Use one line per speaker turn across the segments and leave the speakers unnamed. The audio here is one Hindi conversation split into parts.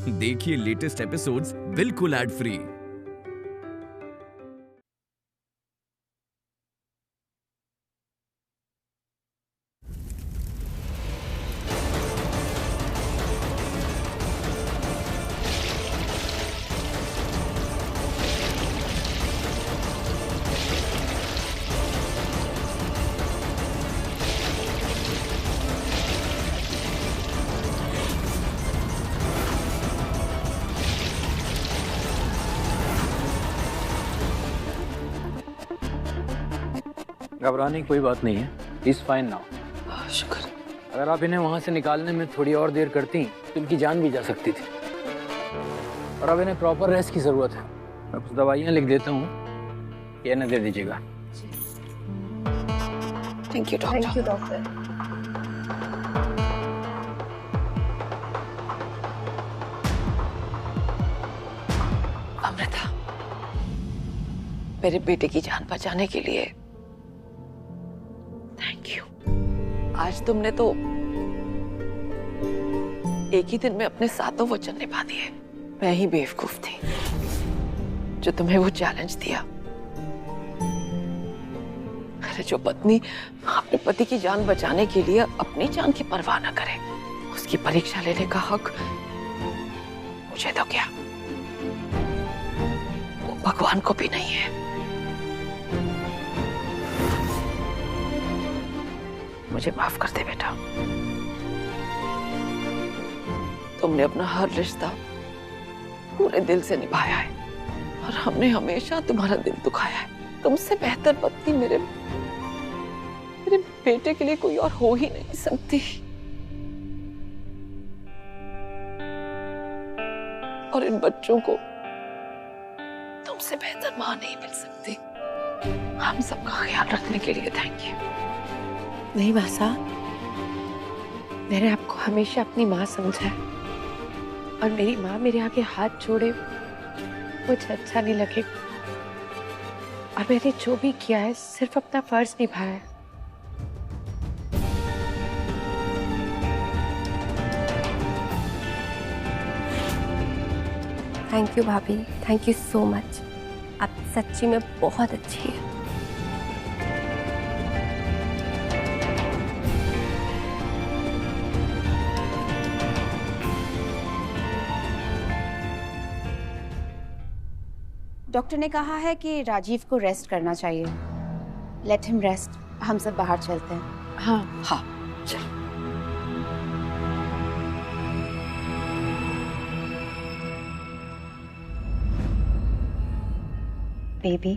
देखिए लेटेस्ट एपिसोड्स बिल्कुल एड फ्री।
घबराने की कोई बात नहीं है। Is fine now.
शुक्र।
अगर आप इन्हें वहां से निकालने में थोड़ी और देर करती तो इनकी जान भी जा सकती थी। और अब इन्हें प्रॉपर रेस्ट की जरूरत है। मैं कुछ दवाइयाँ लिख देता हूँ, ये इन्हें दे दीजिएगा।
Thank you doctor. अमृता, मेरे बेटे की जान बचाने के लिए थैंक यू। आज तुमने तो एक ही दिन में अपने सातों वचन निभा दिए। मैं ही बेवकूफ थी जो तुम्हें वो चैलेंज दिया। अरे जो पत्नी अपने पति की जान बचाने के लिए अपनी जान की परवाह न करे, उसकी परीक्षा लेने का हक मुझे तो क्या, वो भगवान को भी नहीं है। मुझे माफ कर दे बेटा। तुमने अपना हर रिश्ता पूरे दिल से निभाया है और हमने हमेशा तुम्हारा दिल दुखाया है। तुमसे बेहतर पत्नी मेरे बेटे के लिए कोई और हो ही नहीं सकती। और इन बच्चों को तुमसे बेहतर मां नहीं मिल सकती। हम सबका ख्याल रखने के लिए थैंक यू।
नहीं मासा, मैंने आपको हमेशा अपनी माँ समझा है और मेरी माँ मेरे आगे हाथ जोड़े मुझे अच्छा नहीं लगेगा। और मैंने जो भी किया है सिर्फ अपना फर्ज निभाया है। थैंक यू भाभी, थैंक यू सो मच। आप सच्ची में बहुत अच्छी है।
डॉक्टर ने कहा है कि राजीव को रेस्ट करना चाहिए। Let him rest. हम सब बाहर चलते हैं।
हाँ हाँ चलो।
बेबी,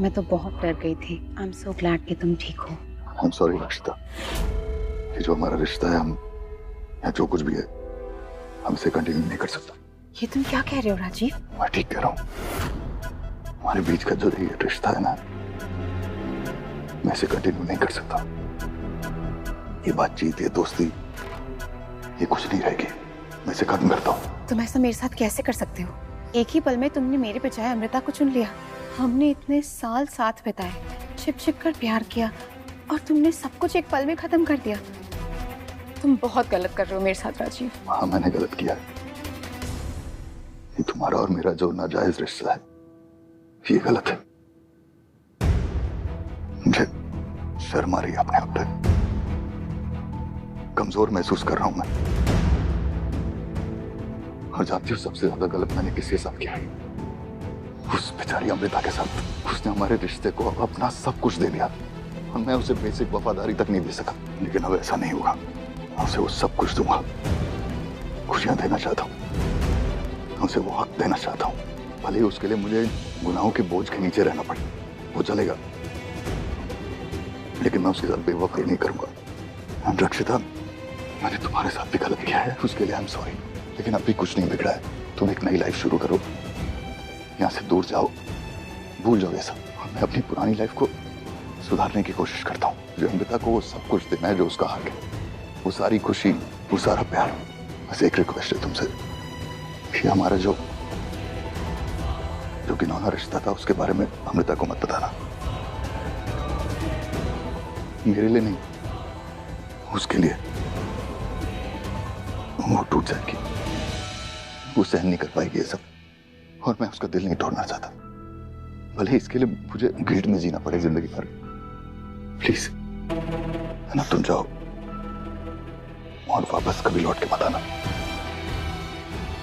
मैं तो बहुत डर गई थी। आई एम सो ग्लैड कि तुम ठीक हो।
आई एम सॉरी रक्षिता, ये जो हमारा रिश्ता है, हम या जो कुछ भी है, हम इसे कंटिन्यू नहीं कर सकता।
ये तुम क्या कह रहे हो राजीव?
मैं ठीक कह रहा हूँ। हमारे बीच का जो ये रिश्ता है ना, मैं इसे कंटिन्यू नहीं कर सकता। ये बातचीत, ये दोस्ती, ये कुछ नहीं रहेगी। मैं इसे खत्म करता हूँ।
तुम ऐसा मेरे साथ कैसे कर सकते हो? एक ही पल में तुमने मेरे बजाय अमृता को चुन लिया। हमने इतने साल साथ बिताए, छिप छिप कर प्यार किया, और तुमने सब कुछ एक पल में खत्म कर दिया। तुम बहुत गलत कर रहे हो मेरे साथ राजीव।
हाँ, मैंने गलत किया है। ये तुम्हारा और मेरा जो नाजायज रिश्ता है, ये गलत है। मुझे शर्म आ रही है अपने आप पे। कमजोर महसूस कर रहा हूं मैं। और जानती हो सबसे ज्यादा गलत मैंने किसके साथ किया है? उस बेचारी अमृता के साथ। उसने हमारे रिश्ते को अपना सब कुछ दे दिया और मैं उसे बेसिक वफादारी तक नहीं दे सका। लेकिन अब ऐसा नहीं होगा। मैं उसे वो सब कुछ दूंगा। खुशियां देना चाहता हूँ, उसे वो हक देना चाहता हूँ। भले ही उसके लिए मुझे गुनाहों के बोझ के नीचे रहना पड़े, वो चलेगा, लेकिन मैं उसके साथ बेवफाई नहीं करूंगा। रक्षिता, मैंने तुम्हारे साथ भी गलत किया है, उसके लिए आई एम सॉरी। लेकिन अभी कुछ नहीं बिगड़ा है। तुम एक नई लाइफ शुरू करो, यहाँ से दूर जाओ, भूल जाओ ये सब। और मैं अपनी पुरानी लाइफ को सुधारने की कोशिश करता हूँ। जो अमृता को वो सब कुछ देना है जो उसका हक है, वो सारी खुशी, वो सारा प्यार। बस एक रिक्वेस्ट है तुमसे कि हमारा जो घिनौना रिश्ता था, उसके बारे में अमृता को मत बताना। मेरे लिए नहीं, उसके लिए। वो टूट जाएगी, वो सहन नहीं कर पाएगी ये सब, और मैं उसका दिल नहीं तोड़ना चाहता, भले ही इसके लिए मुझे गिल्ट में जीना पड़े जिंदगी भर। प्लीज है ना, तुम जाओ और वापस कभी लौट के मत आना,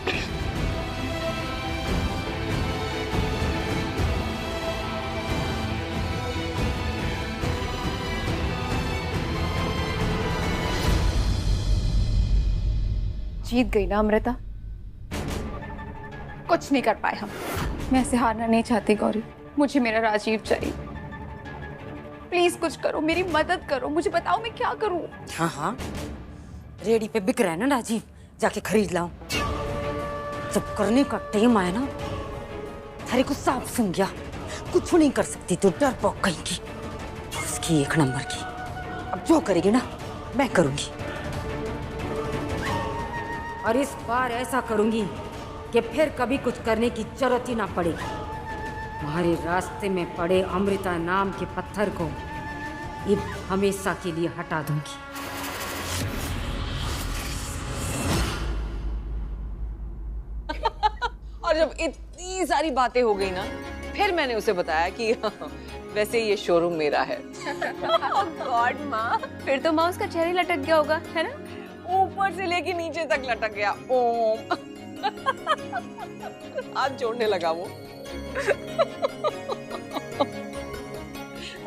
प्लीज।
जीत गई ना अमृता, कुछ नहीं कर पाए हम। मैं ऐसे हारना नहीं चाहती गौरी, मुझे मेरा राजीव चाहिए। प्लीज कुछ करो, मेरी मदद करो, मुझे बताओ मैं क्या करूं।
हाँ हाँ, रेडी पे बिक रहा है ना राजीव, जाके खरीद लाओ। जब करने का टाइम आया ना, थारे को साफ सुन गया, कुछ नहीं कर सकती तो डरपोक कहीं की, उसकी एक नंबर की। अब जो करेगी ना मैं करूंगी, और इस बार ऐसा करूंगी कि फिर कभी कुछ करने की जरूरत ही ना पड़े। तुम्हारे रास्ते में पड़े अमृता नाम के पत्थर को ये हमेशा के लिए हटा दूंगी।
और जब इतनी सारी बातें हो गई ना, फिर मैंने उसे बताया कि वैसे ये शोरूम मेरा है।
गॉड माँ, फिर तो माँ उसका चेहरा लटक गया होगा, है ना?
ऊपर से लेके नीचे तक लटक गया। ओम हाथ जोड़ने लगा वो।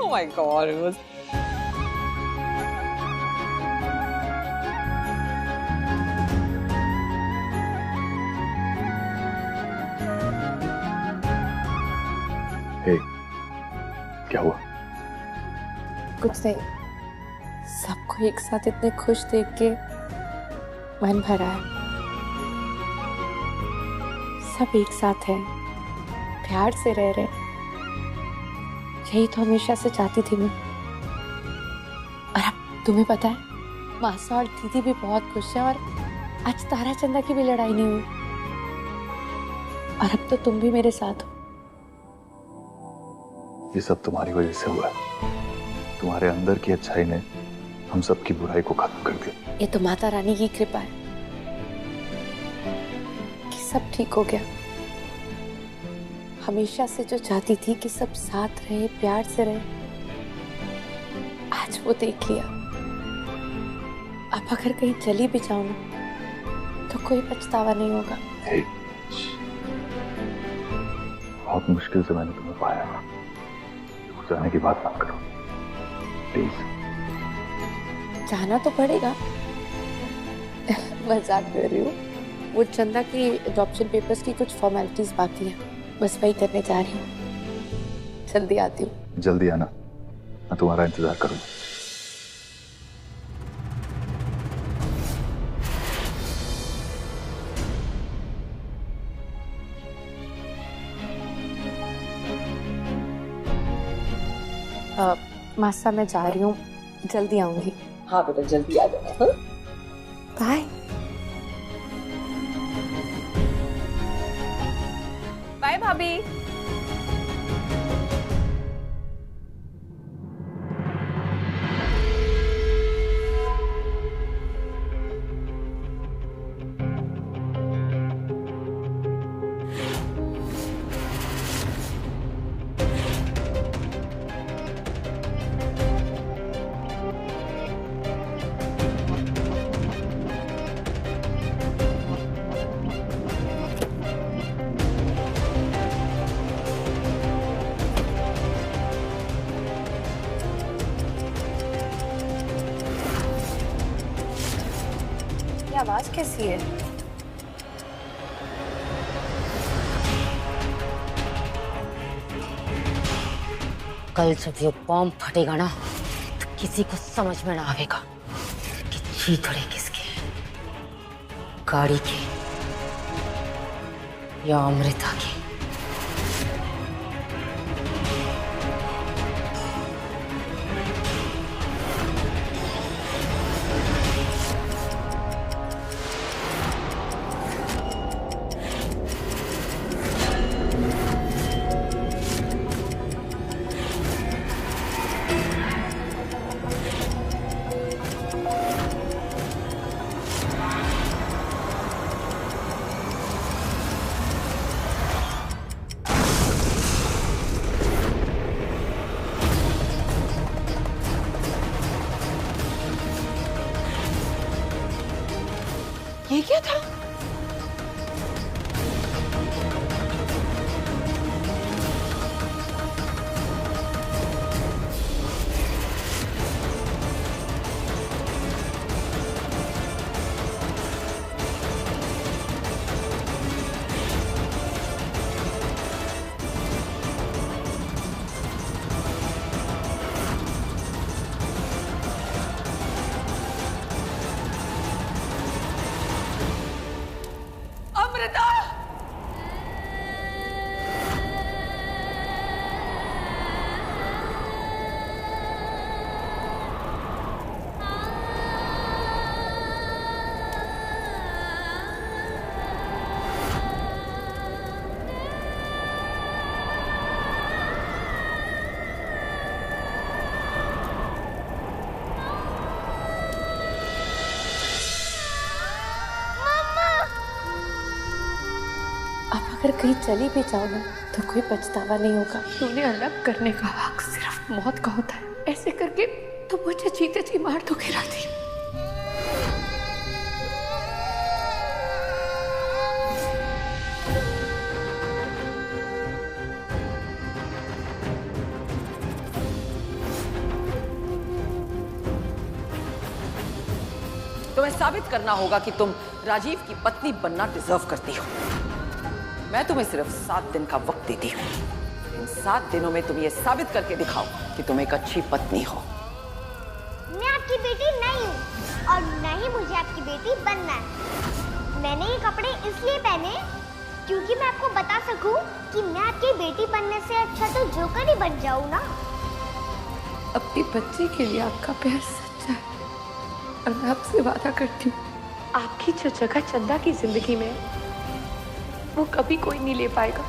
Oh my God, it was
hey, क्या हुआ?
कुछ नहीं, सबको एक साथ इतने खुश देख के मन भरा है। सब एक साथ हैं, प्यार से रह रहे। यही तो हमेशा से चाहती थी मैं। और अब तुम्हें पता है, मासा और दीदी भी बहुत खुश हैं, और आज तारा चंदा की भी लड़ाई नहीं हुई। और अब तो तुम भी मेरे साथ हो।
ये सब तुम्हारी वजह से हुआ है। तुम्हारे अंदर की अच्छाई ने हम सबकी बुराई को खत्म कर दिया।
ये तो माता रानी की कृपा है कि सब ठीक हो गया। हमेशा से जो चाहती थी कि सब साथ रहे, प्यार से रहे, आज वो देख लिया। अब अगर कहीं चली भी जाऊं ना, तो कोई पछतावा नहीं होगा।
हे, बहुत मुश्किल से मैंने तुम्हें पाया। जाने की बात मत करो प्लीज।
जाना तो पड़ेगा। मजाक कर रही हूँ। वो चंदा की अडॉप्शन पेपर्स की कुछ फॉर्मेलिटीज बाकी हैं, बस वही करने जा रही हूँ। जल्दी आती हूँ।
जल्दी आना, मैं तुम्हारा इंतजार करूंगा।
मासा मैं जा रही हूँ, जल्दी आऊंगी।
हाँ बेटा, जल्दी आ जाना।
बाय।
बाय भाभी। ये आवाज कैसी है?
कल जब ये बॉम्ब फटेगा ना, तो किसी को समझ में ना आएगा कि चीथड़े किसके हैं, गाड़ी के या अमृता के।
ये क्या था? अमृता!
अब अगर कहीं चली भी जाओ ना तो कोई पछतावा नहीं होगा।
तूने अलग करने का हक सिर्फ मौत का होता है। ऐसे करके तो मुझे जीते जी मार दोगे राधे।
तुम्हें साबित करना होगा कि तुम राजीव की पत्नी बनना डिजर्व करती हो। मैं तुम्हें सिर्फ 7 दिन का वक्त देती हूँ। इन 7 दिनों में तुम ये साबित करके दिखाओ कि तुम एक अच्छी पत्नी हो।
मैं आपकी बेटी नहीं हूँ और न ही मुझे आपकी बेटी बनना है। मैंने ये कपड़े इसलिए पहने क्योंकि मैं आपको बता सकूं कि मैं आपकी बेटी बनने से अच्छा तो जोकर ही बन जाऊँ ना।
अपनी बच्ची के लिए आपका प्यार सच्चा है और मैं आपसे वादा करती हूँ आपकी जो जगह चंदा की जिंदगी में है वो कभी कोई नहीं ले पाएगा।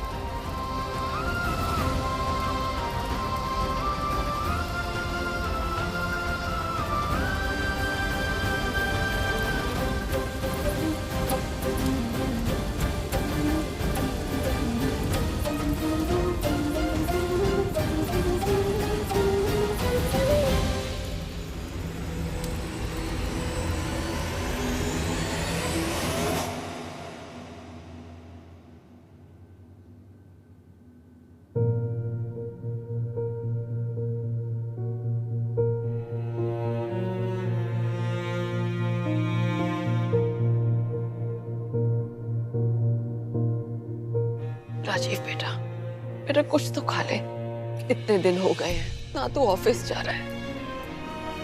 राजीव बेटा, बेटा कुछ तो खा ले। इतने दिन हो गए हैं, ना तो ऑफिस जा रहा है,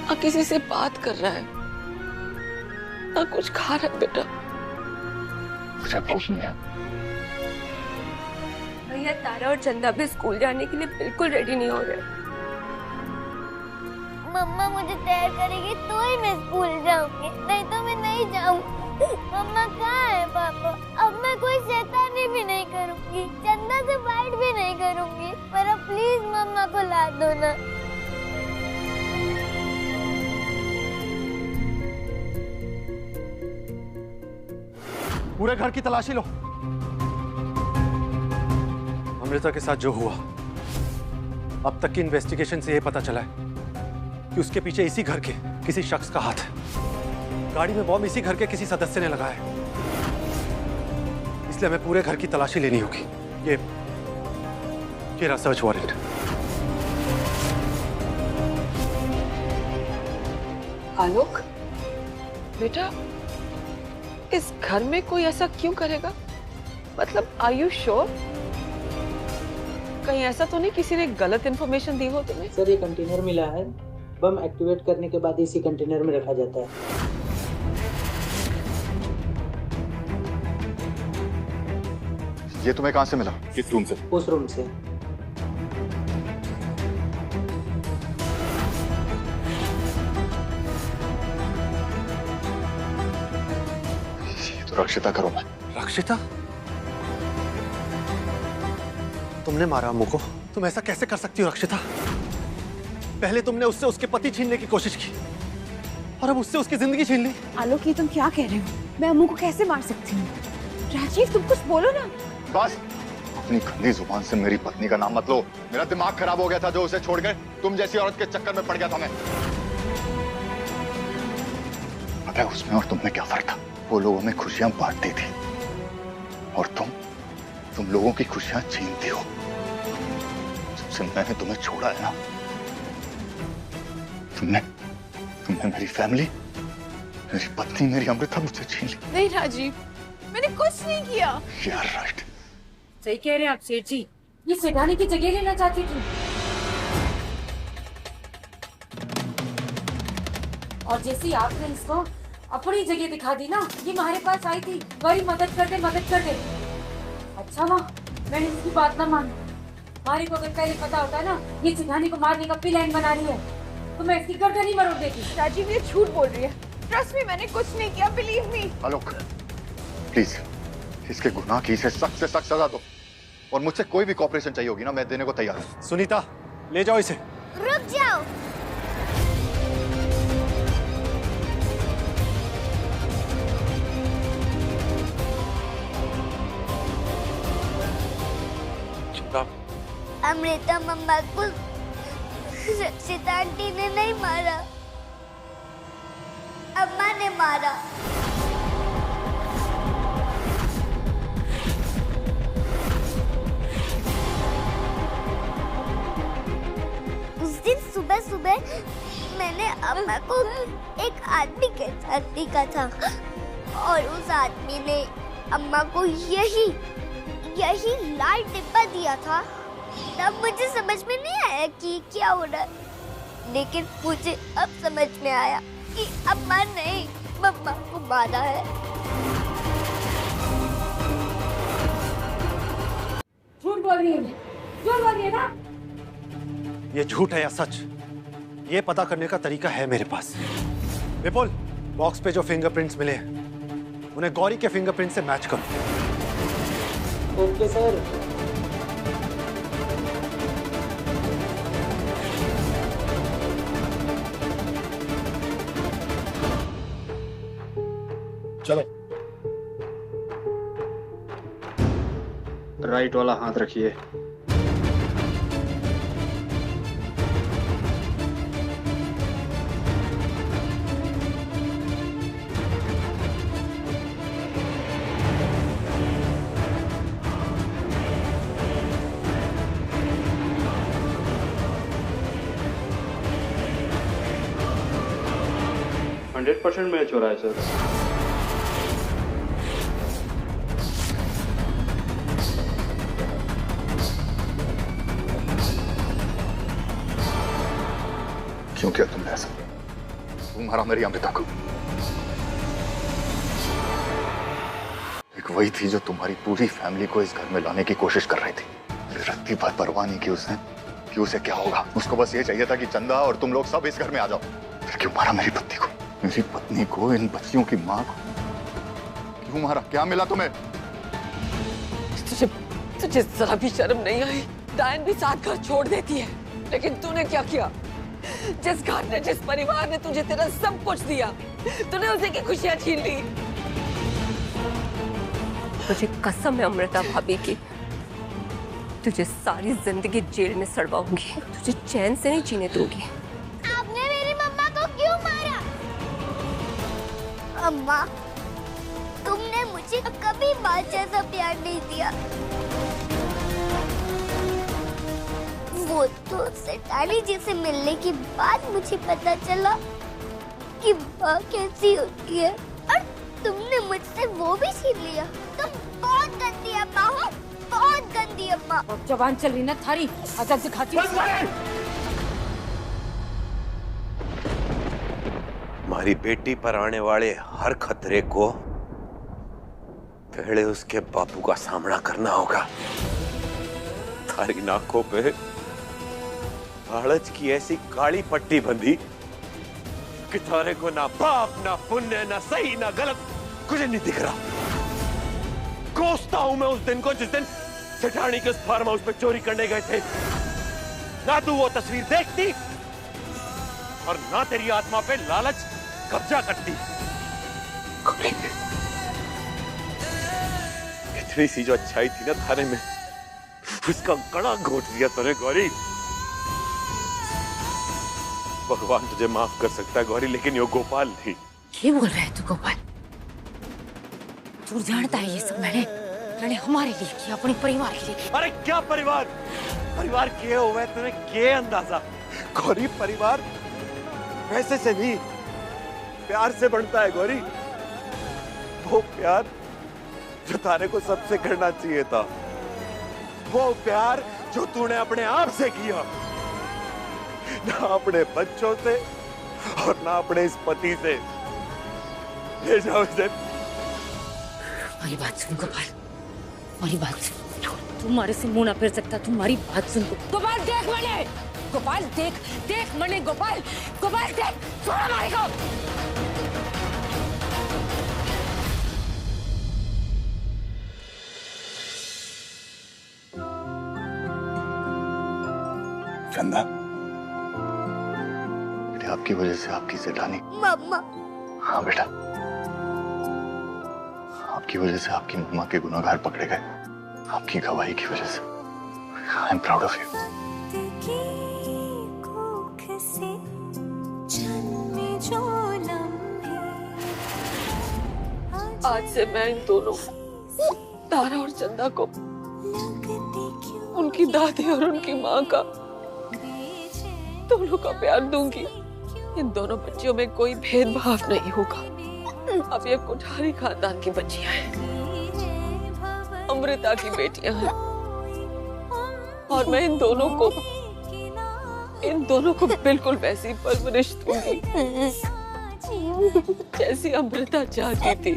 ना किसी से बात कर रहा है, ना कुछ खा रहा है बेटा।
मुझे भूख नहीं है।
भैया तारा और चंदा भी स्कूल जाने के लिए बिल्कुल रेडी नहीं हो रहे।
मम्मा मुझे तैयार करेगी तो ही मैं स्कूल जाऊंगी, नहीं तो मैं नहीं जाऊंगी। मम्मा कहाँ है पापा? अब मैं कोई शैतानी भी नहीं करूंगी, चंदा से फाइट भी नहीं करूंगी, पर अब प्लीज मम्मा को ला दो ना।
पूरे घर की तलाशी लो। अमृता के साथ जो हुआ, अब तक की इन्वेस्टिगेशन से यह पता चला है कि उसके पीछे इसी घर के किसी शख्स का हाथ है। गाड़ी में बॉम्ब इसी घर के किसी सदस्य ने लगाया है। इसलिए हमें पूरे घर की तलाशी लेनी होगी। ये रहा सर्च वारंट।
आलोक बेटा, इस घर में कोई ऐसा क्यों करेगा? मतलब आर यू श्योर? कहीं ऐसा तो नहीं किसी ने गलत इन्फॉर्मेशन दी हो तुम्हें?
सर ये कंटेनर मिला है, बम एक्टिवेट करने के बाद इसी कंटेनर में रखा जाता है।
ये तुम्हें कहां से मिला? किस रूम से?
उस रूम से।
ये तो रक्षिता करो मैं।
रक्षिता? तुमने मारा अम्मू को? तुम ऐसा कैसे कर सकती हो रक्षिता? पहले तुमने उससे उसके पति छीनने की कोशिश की और अब उससे उसकी जिंदगी छीन ली।
आलोक ये तुम क्या कह रहे हो? मैं अम्मू को कैसे मार सकती हूँ? राजीव तुम कुछ बोलो ना।
बस अपनी गंदी जुबान से मेरी पत्नी का नाम मत लो। मेरा दिमाग खराब हो गया था जो उसे छोड़कर तुम जैसी औरत के चक्कर में पड़ गया था मैं। पता है उसमें और तुम में क्या फर्क था? वो लोगों में खुशियां बांटती थी और तुम लोगों की खुशियां छीनती हो। जब से मैंने तुम्हें छोड़ा है ना, तुमने मेरी फैमिली, मेरी पत्नी, मेरी अमृता मुझसे छीन ली।
नहीं राजीव, मैंने कुछ नहीं किया।
यार राइट,
सही कह रहे हैं आप सेठ जी, ये सेठानी की जगह लेना चाहती थी और जैसे ही आपने इसको अपनी जगह दिखा दी ना, ये हमारे पास आई थी, गौरी मदद कर दे। अच्छा माँ, मैंने इसकी बात ना मानी। हमारी को अगर पहले पता होता है ना ये सेठानी को मारने का प्लान बना रही है तो मैं इसकी गर्दन ही मरोड़ देती।
राजीव ये झूठ बोल रही है, ट्रस्ट मी, मैंने कुछ नहीं किया, बिलीव मी।
आलोक प्लीज इसके गुनाह की इसे सख्त से सख्त सजा दो और मुझसे कोई भी कॉपरेशन चाहिए होगी ना, मैं देने को तैयार हूँ।
सुनीता, ले जाओ इसे।
रुक जाओ। अमृता मम्मा को रक्षिता आंटी ने नहीं मारा, अम्मा ने मारा। उस दिन सुबह सुबह मैंने अम्मा को एक आदमी के साथ देखा था और उस आदमी ने अम्मा को यही लाल डिब्बा दिया था। तब मुझे समझ में नहीं आया कि क्या हो रहा है, लेकिन मुझे अब समझ में आया कि अम्मा ने मम्मा को मारा है।
झूठ बोल रही है ना?
ये झूठ है या सच, ये पता करने का तरीका है मेरे पास। विपुल, बॉक्स पे जो फिंगरप्रिंट्स मिले हैं उन्हें गौरी के फिंगरप्रिंट से मैच करो।
Okay sir.
चलो, राइट वाला हाथ रखिए। %100% मैच हो रहा है सर।
क्यों किया तुमने ऐसा? तुम मारा मेरी अमृता को। एक वही थी जो तुम्हारी पूरी फैमिली को इस घर में लाने की कोशिश कर रही थी। रत्ती भर परवाह नहीं की उसने कि उसे क्या होगा। उसको बस ये चाहिए था कि चंदा और तुम लोग सब इस घर में आ जाओ। फिर क्यों मारा मेरी पत्नी को, मेरी पत्नी को, इन बच्चियों की माँ को? क्यों मारा? क्या मिला तुम्हें?
तुझे जरा भी शर्म नहीं आई? डायन भी साथ घर छोड़ देती है, लेकिन तूने क्या किया? जिस घर ने, जिस परिवार ने तुझे तेरा सब कुछ दिया, तूने उसे की खुशियां छीन ली।
मुझे कसम है अमृता भाभी की, तुझे सारी जिंदगी जेल में सड़वाऊंगी, तुझे चैन से नहीं जीने दूंगी।
आपने मेरी मम्मा को क्यों मारा? अम्मा, तुमने मुझे कभी माँ जैसा प्यार नहीं दिया। वो तो सेठानी जी से मिलने के बाद मुझे पता चला कि माँ कैसी होती है, और तुमने मुझसे वो भी छीन लिया। तुम बहुत गंदी अम्मा हो, बहुत गंदी अम्मा।
अब जबान चल रही ना थारी, अगर दिखाती हूँ।
हमारी बेटी पर आने वाले हर खतरे को पहले उसके बापू का सामना करना होगा। थारी नाकों पे लालच की ऐसी काली पट्टी बंधी कि थारे को ना पाप, ना पुण्य, ना सही, ना गलत कुछ नहीं दिख रहा। कोसता हूं मैं उस दिन को जिस दिन सेठानी के उस फार्म हाउस में चोरी करने गए थे। ना तू वो तस्वीर देखती और ना तेरी आत्मा पे लालच कब्जा करती। इतनी सी जो अच्छाई थी ना थारे में, उसका कड़ा घोट दिया तूने गौरी। भगवान तुझे माफ कर सकता है गौरी, लेकिन यो गोपाल नहीं।
ये बोल रहा है तू गोपाल?
तू जानता है ये सब मैंने हमारे लिए किया, अपने परिवार के लिए।
अरे क्या परिवार? परिवार किए हुए तुम्हें के अंदाजा? गौरी परिवार पैसे से नहीं प्यार से बढ़ता है गौरी। वो प्यार जो तारे को सबसे करना चाहिए था, वो प्यार जो तूने अपने आप से किया, ना अपने बच्चों से और ना अपने इस पति से। ले जाओ इसे।
हमारी बात सुन गोपाल, हमारी बात सुन। तुम्हारे से मुंह ना फिर सकता, तुम्हारी बात सुन। गोपाल देख मैंने, गोपाल देख मैंने, गोपाल देख, छोड़ हमारे को।
चंदा, बेटे आपकी वजह से आपकी सेठानी।
मम्मा।
हाँ बेटा, आपकी वजह से आपकी मम्मा के गुनहगार पकड़े गए, आपकी गवाही की वजह से। I am proud of you.
आज से मैं इन दोनों, तारा और चंदा को, उनकी दादी और उनकी माँ का, दोनों का प्यार दूंगी। इन दोनों बच्चियों में कोई भेदभाव नहीं होगा। अब ये कोठारी खानदान की बच्चियां हैं, अमृता की बेटियां हैं, और मैं इन दोनों को बिल्कुल वैसी परवरिश दूंगी जैसी अमृता चाहती थी।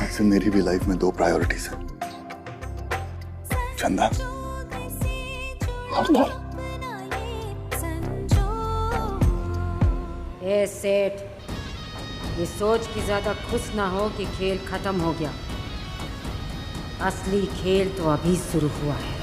ऐसे मेरी भी लाइफ में दो प्रायोरिटीज हैं, चंदा और तारा।
ए सेठ, ये सोच के ज्यादा खुश ना हो कि खेल खत्म हो गया। असली खेल तो अभी शुरू हुआ है।